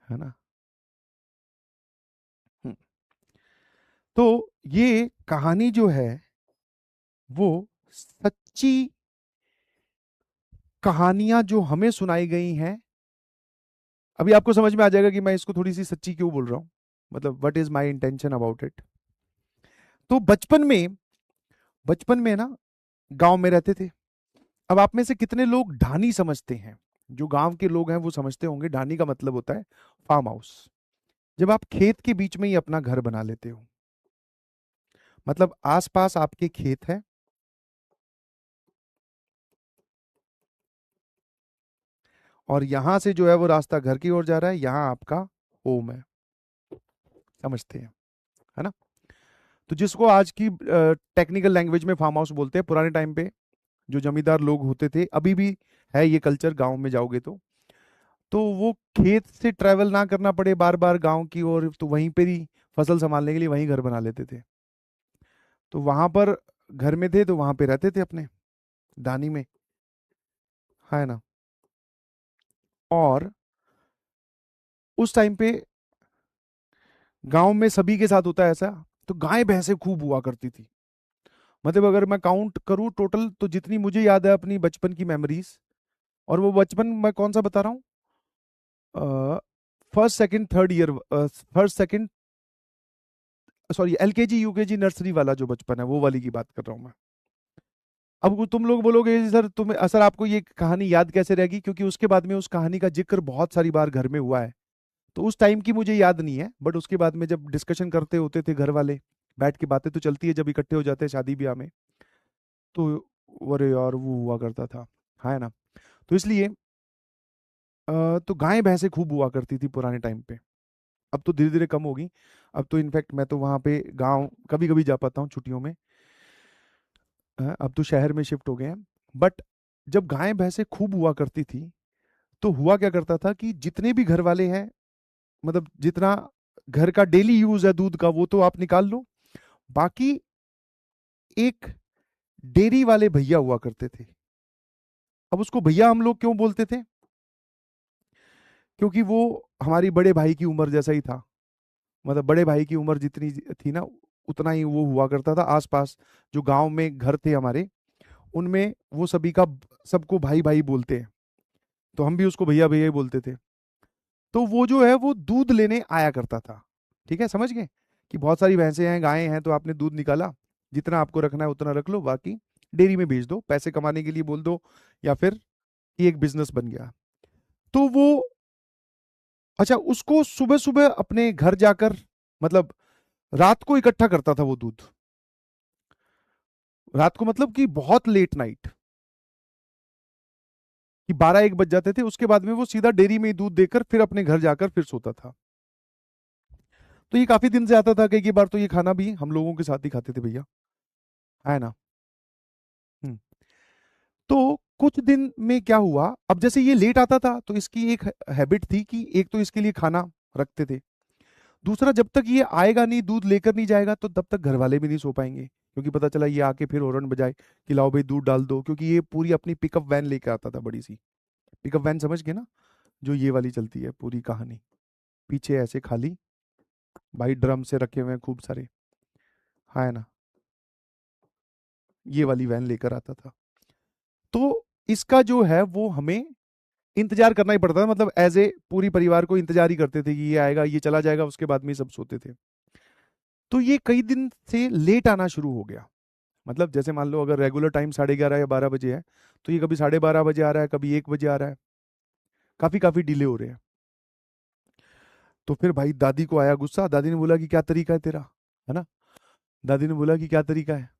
है ना। हम्म, तो ये कहानी जो है वो सच्ची कहानियां जो हमें सुनाई गई हैं। अभी आपको समझ में आ जाएगा कि मैं इसको थोड़ी सी सच्ची क्यों बोल रहा हूँ, मतलब what is my intention about it. तो बचपन में ना गांव में रहते थे। अब आप में से कितने लोग ढानी समझते हैं? जो गांव के लोग हैं वो समझते होंगे, ढानी का मतलब होता है फार्म हाउस। जब आप खेत के बीच में ही अपना घर बना लेते हो, मतलब आसपास आपके खेत है और यहां से जो है वो रास्ता घर की ओर जा रहा है, यहां आपका होम है। समझते हैं, है ना। तो जिसको आज की टेक्निकल लैंग्वेज में फार्म हाउस बोलते हैं, पुराने टाइम पे जो जमींदार लोग होते थे, अभी भी है ये कल्चर, गांव में जाओगे तो वो खेत से ट्रैवल ना करना पड़े बार बार गांव की ओर, तो वहीं पर ही फसल संभालने के लिए वहीं घर बना लेते थे। तो वहां पर घर में थे तो वहां पे रहते थे अपने दानी में, है ना। और उस टाइम पे गांव में सभी के साथ होता है ऐसा। तो गाय भैंसें खूब हुआ करती थी। मतलब अगर मैं काउंट करूं टोटल, तो जितनी मुझे याद है अपनी बचपन की मेमोरीज, और वो बचपन मैं कौन सा बता रहा हूँ, first second third year, first second, sorry LKG UKG nursery वाला जो बचपन है वो वाली की बात कर रहा हूँ मैं। अब तुम लोग बोलोगे सर तुम्हें, सर आपको ये कहानी याद कैसे रहेगी, क्योंकि उसके बाद में उस कहानी का जिक्र बहुत सारी बार घर में हुआ है। तो उस टाइम की मुझे याद नहीं है, बट उसके बाद में जब डिस्कशन करते होते थे घर वाले, बैठ के बातें तो चलती है जब इकट्ठे हो जाते हैं शादी ब्याह में। तो अरे यार वो हुआ करता था, है ना। तो इसलिए तो गायें भैंसें खूब हुआ करती थी पुराने टाइम पे। अब तो धीरे धीरे कम होगी। अब तो इनफैक्ट मैं तो वहाँ पे गांव कभी कभी जा पाता हूँ छुट्टियों में। अब तो शहर में शिफ्ट हो गए हैं। बट जब गायें भैंसें खूब हुआ करती थी, तो हुआ क्या करता था कि जितने भी घर वाले हैं, मतलब जितना घर का डेली यूज है दूध का वो तो आप निकाल लो, बाकी एक डेयरी वाले भैया हुआ करते थे। अब उसको भैया हम लोग क्यों बोलते थे? क्योंकि वो हमारी बड़े भाई की उम्र जैसा ही था। मतलब बड़े भाई की उम्र जितनी थी ना, उतना ही वो हुआ करता था। आसपास जो गांव में घर थे हमारे, उनमें वो सभी का, सबको भाई भाई बोलते हैं, तो हम भी उसको भैया भैया ही बोलते थे। तो वो जो है वो दूध लेने आया करता था। ठीक है, समझ गए कि बहुत सारी भैंसें हैं गायें हैं, तो आपने दूध निकाला, जितना आपको रखना है उतना रख लो, बाकी डेयरी में भेज दो, पैसे कमाने के लिए बोल दो, या फिर ये एक बिजनेस बन गया। तो वो, अच्छा, उसको सुबह सुबह अपने घर जाकर, मतलब रात को इकट्ठा करता था वो दूध। रात को मतलब कि बहुत लेट नाइट, कि 12-1 बज जाते थे। उसके बाद में वो सीधा डेयरी में ही दूध देकर फिर अपने घर जाकर फिर सोता था। तो ये काफी दिन से आता था, कई कई बार तो ये खाना भी हम लोगों के साथ ही खाते थे भैया, है ना। हम्म। तो कुछ दिन में क्या हुआ, अब जैसे ये लेट आता था तो इसकी एक हैबिट थी कि एक तो इसके लिए खाना रखते थे, दूसरा जब तक ये आएगा नहीं, दूध लेकर नहीं जाएगा, तो तब तक घर वाले भी नहीं सो पाएंगे, क्योंकि पता चला ये आके फिर हॉर्न बजाए कि लाओ भाई दूध डाल दो, क्योंकि ये पूरी अपनी पिकअप वैन लेके आता था, बड़ी सी पिकअप वैन, समझ गए ना, जो ये वाली चलती है पूरी कहानी, पीछे ऐसे खाली भाई ड्रम से रखे हुए हैं खूब सारे, है ना। ये वाली वैन लेकर आता था। तो इसका जो है वो हमें इंतजार करना ही पड़ता था, मतलब एज ए पूरी परिवार को इंतजार ही करते थे कि ये आएगा ये चला जाएगा, उसके बाद में ही सब सोते थे। तो ये कई दिन से लेट आना शुरू हो गया। मतलब जैसे मान लो अगर रेगुलर टाइम 11:30 या 12 बजे है, तो ये कभी 12:30 बजे आ रहा है, कभी 1 बजे आ रहा है, काफी काफी डिले हो रहे हैं। तो फिर भाई दादी को आया गुस्सा, दादी ने बोला कि क्या तरीका है तेरा, है ना। दादी ने बोला कि क्या तरीका है।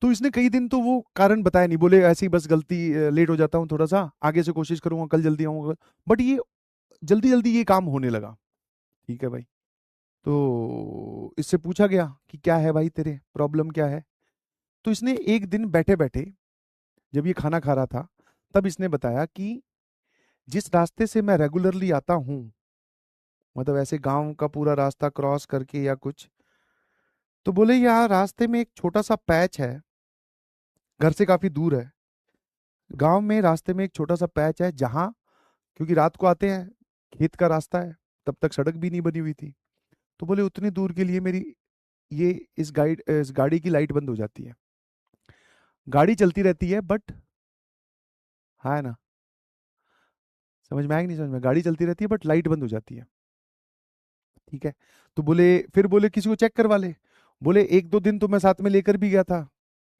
तो इसने कई दिन तो वो कारण बताया नहीं, बोले ऐसे ही बस गलती, लेट हो जाता हूँ थोड़ा सा, आगे से कोशिश करूंगा कल जल्दी आऊंगा। बट ये जल्दी जल्दी ये काम होने लगा। ठीक है भाई। तो इससे पूछा गया कि क्या है भाई तेरे प्रॉब्लम क्या है। तो इसने एक दिन बैठे बैठे, जब ये खाना खा रहा था, तब इसने बताया कि जिस रास्ते से मैं रेगुलरली आता हूँ, मतलब ऐसे गांव का पूरा रास्ता क्रॉस करके या कुछ, तो बोले यहाँ रास्ते में एक छोटा सा पैच है, घर से काफी दूर है, गांव में रास्ते में एक छोटा सा पैच है जहाँ क्योंकि रात को आते हैं, खेत का रास्ता है, तब तक सड़क भी नहीं बनी हुई थी। तो बोले उतनी दूर के लिए मेरी ये इस गाड़ी की लाइट बंद हो जाती है। गाड़ी चलती रहती है बट, हाँ ना, समझ में आया कि नहीं समझ में? गाड़ी चलती रहती है बट लाइट बंद हो जाती है। ठीक है। तो बोले, फिर बोले किसी को चेक करवा ले। बोले एक दो दिन तो मैं साथ में लेकर भी गया था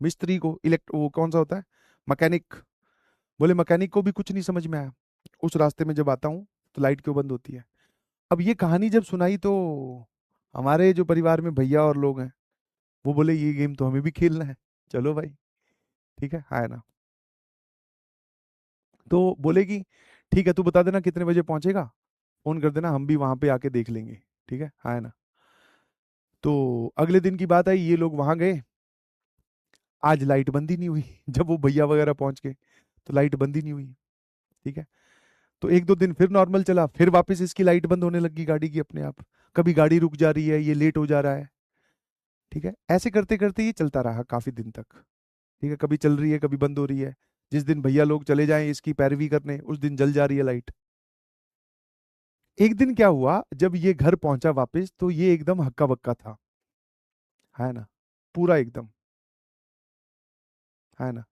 मिस्त्री को, वो कौन सा होता है, मैकेनिक। बोले मैकेनिक को भी कुछ नहीं समझ में आया। उस रास्ते में जब आता हूँ तो लाइट क्यों बंद होती है। अब ये कहानी जब सुनाई तो हमारे जो परिवार में भैया और लोग हैं, वो बोले ये गेम तो हमें भी खेलना है, चलो भाई। ठीक है, हाँ ना। तो बोलेगी ठीक है, तू बता देना कितने बजे पहुंचेगा, फोन कर देना, हम भी वहां पे आके देख लेंगे। ठीक है, हाँ ना। तो अगले दिन की बात आई, ये लोग वहां गए। आज लाइट बंद ही नहीं हुई जब वो भैया वगैरह पहुंच गए तो लाइट बंद ही नहीं हुई। ठीक है। तो एक दो दिन फिर नॉर्मल चला, फिर वापस इसकी लाइट बंद होने लगी गाड़ी की अपने आप। कभी गाड़ी रुक जा रही है, ये लेट हो जा रहा है। ठीक है, ऐसे करते करते ये चलता रहा काफी दिन तक। ठीक है, कभी चल रही है कभी बंद हो रही है। जिस दिन भैया लोग चले जाएं इसकी पैरवी करने, उस दिन जल जा रही है लाइट। एक दिन क्या हुआ, जब ये घर पहुंचा वापस तो ये एकदम हक्का बक्का था, है ना, पूरा एकदम, है ना।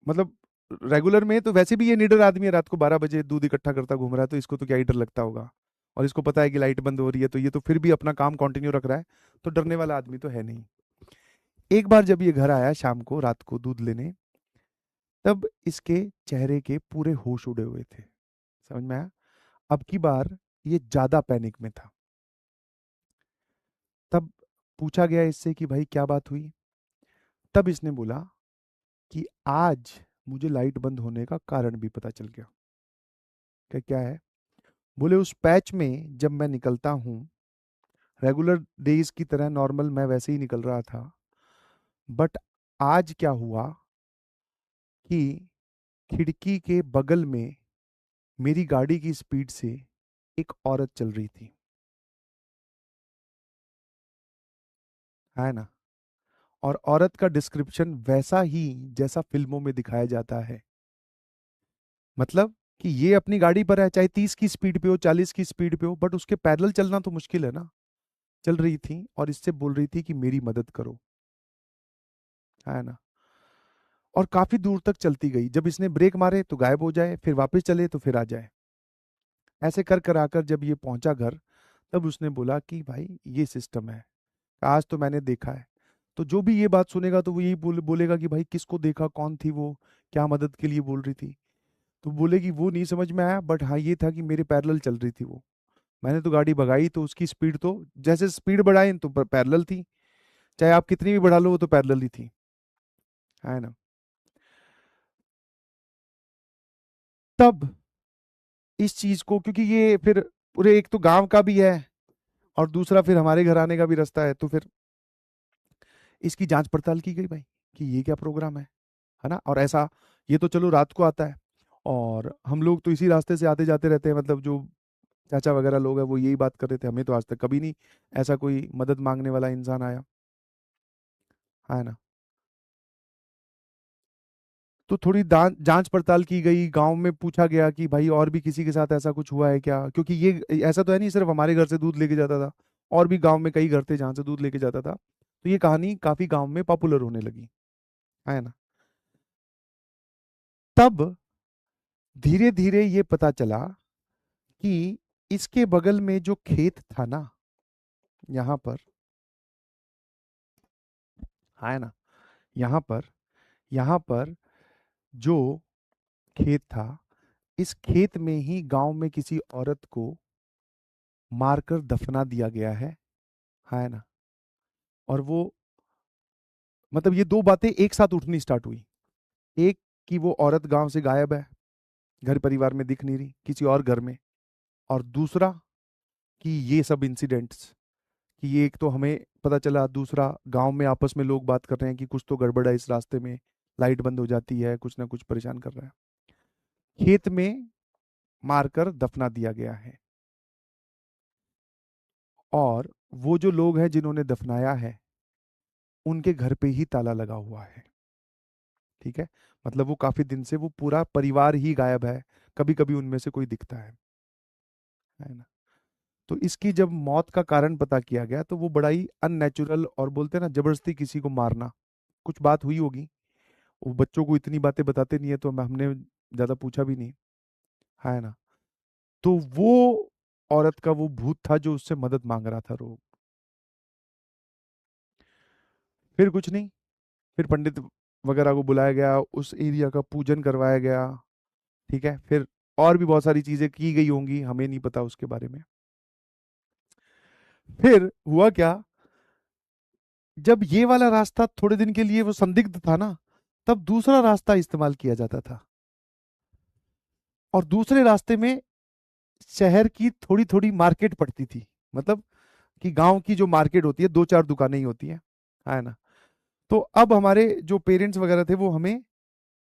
मतलब रेगुलर में तो वैसे भी ये निडर आदमी है, रात को 12 बजे दूध इकट्ठा करता घूम रहा है, तो इसको तो क्या ही डर लगता होगा। और इसको पता है कि लाइट बंद हो रही है, तो ये तो फिर भी अपना काम कंटिन्यू रख रहा है। तो डरने वाला आदमी तो है नहीं। एक बार जब ये घर आया शाम को, रात को दूध लेने, तब इसके चेहरे के पूरे होश उड़े हुए थे। समझ में आया? अब की बार ये ज्यादा पैनिक में था। तब पूछा गया इससे कि भाई क्या बात हुई। तब इसने बोला कि आज मुझे लाइट बंद होने का कारण भी पता चल गया। क्या क्या है? बोले उस पैच में जब मैं निकलता हूँ, रेगुलर डेज की तरह नॉर्मल मैं वैसे ही निकल रहा था, बट आज क्या हुआ कि खिड़की के बगल में मेरी गाड़ी की स्पीड से एक औरत चल रही थी, है ना। और औरत का डिस्क्रिप्शन वैसा ही जैसा फिल्मों में दिखाया जाता है। मतलब कि ये अपनी गाड़ी पर है, चाहे 30 की स्पीड पे हो 40 की स्पीड पे हो, बट उसके पैदल चलना तो मुश्किल है ना। चल रही थी और इससे बोल रही थी कि मेरी मदद करो, है ना। और काफी दूर तक चलती गई, जब इसने ब्रेक मारे तो गायब हो जाए, फिर वापस चले तो फिर आ जाए। ऐसे कर कर आकर जब ये पहुंचा घर, तब उसने बोला कि भाई ये सिस्टम है, आज तो मैंने देखा है। तो जो भी ये बात सुनेगा तो वो यही बोलेगा कि भाई किसको देखा, कौन थी वो, क्या मदद के लिए बोल रही थी। तो बोलेगी वो नहीं समझ में आया, बट हाँ ये था कि मेरे पैरेलल चल रही थी वो। मैंने तो गाड़ी भगाई तो उसकी स्पीड तो जैसे स्पीड बढ़ाई तो पैरेलल थी, चाहे आप कितनी भी बढ़ा लो वो तो पैरेलल ही थी, है ना। तब इस चीज को, क्योंकि ये फिर पूरे एक तो गांव का भी है और दूसरा फिर हमारे घर आने का भी रास्ता है, तो फिर इसकी जांच पड़ताल की गई भाई कि ये क्या प्रोग्राम है ना। और ऐसा, ये तो चलो रात को आता है, और हम लोग तो इसी रास्ते से आते जाते रहते हैं, मतलब जो चाचा वगैरह लोग हैं वो यही बात कर रहे थे, हमें तो आज तक कभी नहीं ऐसा कोई मदद मांगने वाला इंसान आया, है ना। तो थोड़ी जांच पड़ताल की गई, गांव में पूछा गया कि भाई और भी किसी के साथ ऐसा कुछ हुआ है क्या, क्योंकि ये ऐसा तो है नहीं सिर्फ हमारे घर से दूध लेके जाता था, और भी गांव में कई घर थे जहां से दूध लेके जाता था। तो ये कहानी काफी गांव में पॉपुलर होने लगी, है ना। तब धीरे धीरे ये पता चला कि इसके बगल में जो खेत था ना, यहाँ पर, है ना, यहाँ पर, यहाँ पर जो खेत था, इस खेत में ही गांव में किसी औरत को मारकर दफना दिया गया है ना। और वो, मतलब ये दो बातें एक साथ उठनी स्टार्ट हुई। एक, कि वो औरत गांव से गायब है, घर परिवार में दिख नहीं रही, किसी और घर में। और दूसरा कि ये सब इंसिडेंट्स, कि ये एक तो हमें पता चला, दूसरा गांव में आपस में लोग बात कर रहे हैं कि कुछ तो गड़बड़ है इस रास्ते में, लाइट बंद हो जाती है, कुछ ना कुछ परेशान कर रहा है। खेत में मारकर दफना दिया गया है, और वो जो लोग हैं जिन्होंने दफनाया है उनके घर पे ही ताला लगा हुआ है। ठीक है। मतलब वो काफी दिन से वो पूरा परिवार ही गायब है, कभी कभी उनमें से कोई दिखता है ना। तो इसकी जब मौत का कारण पता किया गया तो वो बड़ा ही अननेचुरल, और बोलते हैं ना जबरदस्ती किसी को मारना, कुछ बात हुई होगी। वो बच्चों को इतनी बातें बताते नहीं है, तो हमने ज्यादा पूछा भी नहीं, है ना। तो वो औरत का वो भूत था जो उससे मदद मांग रहा था रोग। फिर कुछ नहीं, फिर पंडित वगैरह को बुलाया गया, उस एरिया का पूजन करवाया गया, ठीक है। फिर और भी बहुत सारी चीजें की गई होंगी, हमें नहीं पता उसके बारे में। फिर हुआ क्या, जब ये वाला रास्ता थोड़े दिन के लिए वो संदिग्ध था ना, तब दूसरा रास्ता इस्तेमाल किया जाता था। और दूसरे रास्ते में शहर की थोड़ी थोड़ी मार्केट पड़ती थी, मतलब कि गांव की जो मार्केट होती है, दो चार दुकानें ही होती हैं, है ना। तो अब हमारे जो पेरेंट्स वगैरह थे वो हमें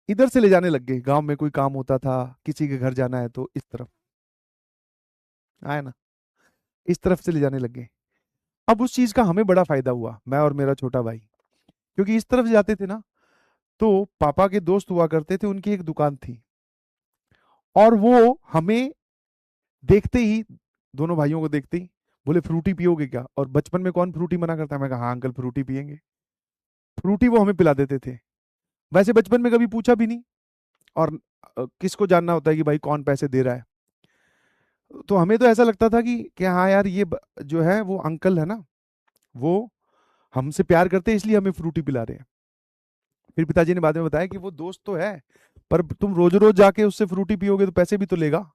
इधर से ले जाने लग गए, गांव में कोई काम होता था, किसी के घर जाना है तो इस तरफ, है ना, इस तरफ से ले जाने लग गए। अब उस चीज का हमें बड़ा फायदा हुआ, मैं और मेरा छोटा भाई, क्योंकि इस तरफ जाते थे ना, तो पापा के दोस्त हुआ करते थे, उनकी एक दुकान थी, और वो हमें देखते ही, दोनों भाइयों को देखते ही बोले फ्रूटी पियोगे क्या, और बचपन में कौन फ्रूटी मना करता है, मैं कहा हाँ अंकल फ्रूटी पियेंगे। फ्रूटी वो हमें पिला देते थे। वैसे बचपन में कभी पूछा भी नहीं, और किसको जानना होता है कि भाई कौन पैसे दे रहा है। तो हमें तो ऐसा लगता था कि हाँ यार ये जो है वो अंकल है ना, वो हमसे प्यार करते हैं इसलिए हमें फ्रूटी पिला रहे हैं। फिर पिताजी ने बाद में बताया कि वो दोस्त तो है, पर तुम रोज रोज जाके उससे फ्रूटी पियोगे तो पैसे भी तो लेगा।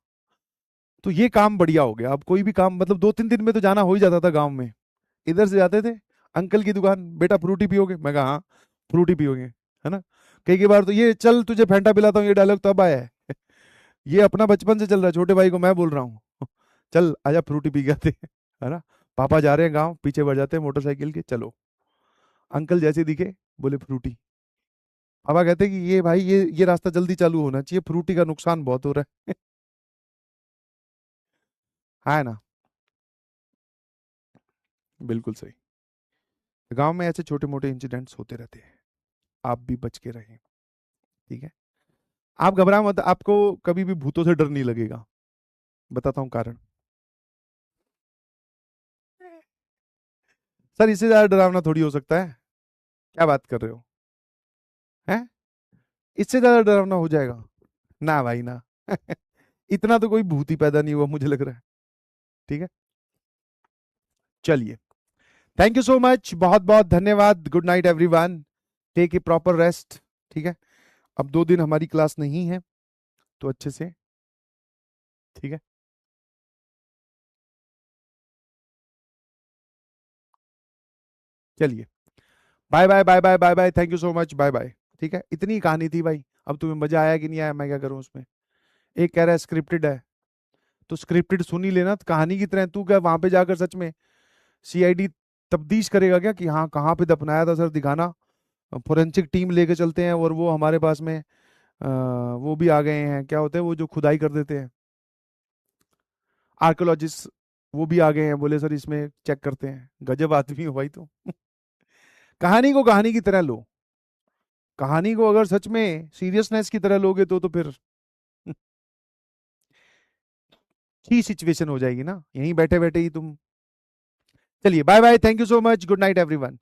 तो ये काम बढ़िया हो गया, अब कोई भी काम मतलब 2-3 दिन में तो जाना हो ही जाता था गाँव में। इधर से जाते थे, अंकल की दुकान, बेटा फ्रूटी पियोगे, मैं कहा हाँ फ्रूटी पियोगे, है ना। कई कई बार तो ये चल तुझे फैंटा पिलाता हूँ, ये डायलॉग तब आया है। ये अपना बचपन से चल रहा है, छोटे भाई को मैं बोल रहा हूँ। चल आजा फ्रूटी पी के आते हैं, है ना। पापा जा रहे हैं गाँव, पीछे बढ़ जाते हैं मोटरसाइकिल के, चलो। अंकल जैसे दिखे, बोले फ्रूटी। पापा कहते हैं कि ये भाई ये रास्ता जल्दी चालू होना चाहिए, फ्रूटी का नुकसान बहुत हो रहा है। है ना, बिल्कुल सही। गांव में ऐसे छोटे मोटे इंसिडेंट्स होते रहते हैं, आप भी बच के रहें, ठीक है। आप घबरा मत, आपको कभी भी भूतों से डर नहीं लगेगा, बताता हूँ कारण। सर इससे ज्यादा डरावना थोड़ी हो सकता है, क्या बात कर रहे हो, हैं। इससे ज्यादा डरावना हो जाएगा, ना भाई ना। इतना तो कोई भूत ही पैदा नहीं हुआ मुझे लग रहा है, ठीक है। चलिए, थैंक यू सो मच, बहुत बहुत धन्यवाद, good night everyone, take a proper rest, ठीक है। अब 2 दिन हमारी क्लास नहीं है, तो अच्छे से, ठीक है। चलिए, bye bye bye bye bye bye, thank you so much, bye bye, ठीक है। इतनी कहानी थी भाई, अब तुम्हें मजा आया कि नहीं आया, मैं क्या करूं उसमें। एक कह रहा है स्क्रिप्टेड है, तो स्क्रिप्टेड सुन ही लेना, तो कहानी की तरह तू क्या वहां पे जाकर सच में सीआईडी तफ्तीश करेगा क्या कि हाँ कहाँ पे दफनाया था सर, दिखाना। फोरेंसिक टीम लेके चलते हैं, और वो हमारे पास में वो भी आ गए हैं, क्या होते हैं वो जो खुदाई कर देते हैं, आर्कोलॉजिस्ट, वो भी आ गए हैं, बोले सर इसमें चेक करते हैं। गजब आदमी हो भाई तुम। कहानी को कहानी की तरह लो, कहानी को अगर सच में सीरियसनेस की तरह लोगे तो फिर ही सिचुएशन हो जाएगी ना, यहीं बैठे बैठे ही तुम। चलिए bye bye, thank you so much, good night everyone.